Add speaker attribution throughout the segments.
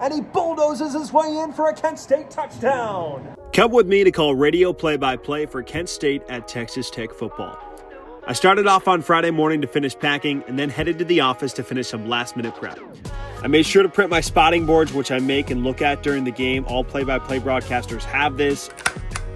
Speaker 1: and he bulldozes his way in for a Kent State touchdown.
Speaker 2: Come with me to call radio play-by-play for Kent State at Texas Tech football. I started off on Friday morning to finish packing and then headed to the office to finish some last-minute prep. I made sure to print my spotting boards, which I make and look at during the game. All play-by-play broadcasters have this.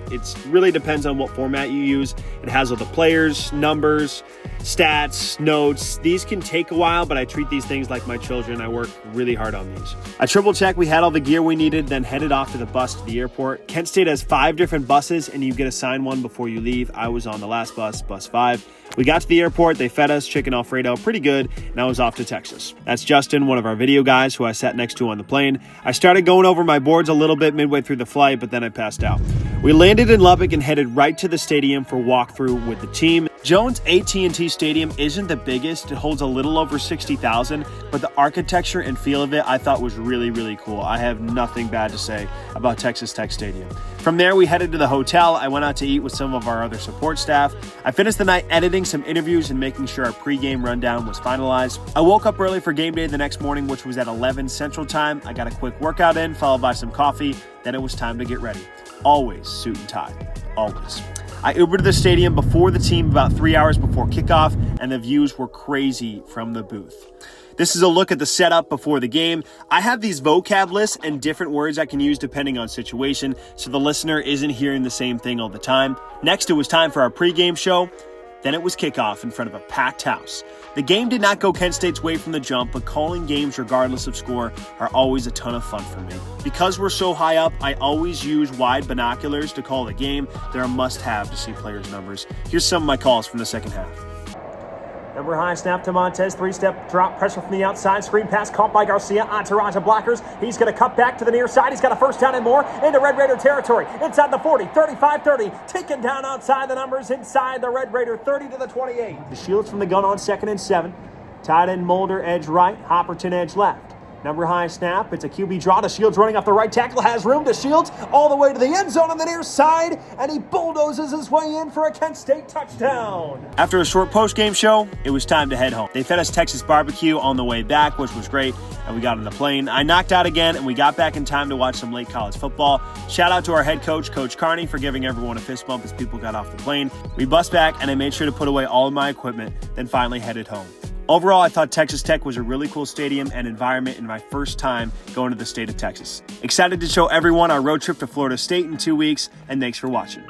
Speaker 2: It really depends on what format you use. It has all the players, numbers, stats, notes. These can take a while, but I treat these things like my children. I work really hard on these. I triple checked we had all the gear we needed, then headed off to the bus to the airport. Kent State has 5 different buses, and you get assigned one before you leave. I was on the last bus, bus 5. We got to the airport, they fed us chicken Alfredo pretty good, and I was off to Texas. That's Justin, one of our video guys who I sat next to on the plane. I started going over my boards a little bit midway through the flight, but then I passed out. We landed in Lubbock and headed right to the stadium for walkthrough with the team. Jones AT&T Stadium isn't the biggest. It holds a little over 60,000, but the architecture and feel of it I thought was really, really cool. I have nothing bad to say about Texas Tech Stadium. From there, we headed to the hotel. I went out to eat with some of our other support staff. I finished the night editing some interviews and making sure our pregame rundown was finalized. I woke up early for game day the next morning, which was at 11 Central Time. I got a quick workout in, followed by some coffee. Then it was time to get ready. Always suit and tie. Always. I Ubered to the stadium before the team about 3 hours before kickoff, and the views were crazy from the booth. This is a look at the setup before the game. I have these vocab lists and different words I can use depending on situation, so the listener isn't hearing the same thing all the time. Next, it was time for our pregame show. Then it was kickoff in front of a packed house. The game did not go Kent State's way from the jump, but calling games regardless of score are always a ton of fun for me. Because we're so high up, I always use wide binoculars to call the game. They're a must-have to see players' numbers. Here's some of my calls from the second half.
Speaker 1: Number high snap to Montez, 3-step drop, pressure from the outside, screen pass caught by Garcia, entourage of blockers. He's going to cut back to the near side. He's got a first down and more into Red Raider territory. Inside the 40, 35-30, taken down outside the numbers, inside the Red Raider 30 to the 28. The Shields from the gun on 2nd and 7. Tight end Mulder, edge right, Hopperton, edge left. Number high snap, it's a QB draw. The Shields running off the right tackle, has room. The Shields all the way to the end zone on the near side, and he bulldozes his way in for a Kent State touchdown.
Speaker 2: After a short post-game show, it was time to head home. They fed us Texas barbecue on the way back, which was great, and we got on the plane. I knocked out again, and we got back in time to watch some late college football. Shout out to our head coach, Coach Carney, for giving everyone a fist bump as people got off the plane. We bussed back, and I made sure to put away all of my equipment, then finally headed home. Overall, I thought Texas Tech was a really cool stadium and environment in my first time going to the state of Texas. Excited to show everyone our road trip to Florida State in 2 weeks, and thanks for watching.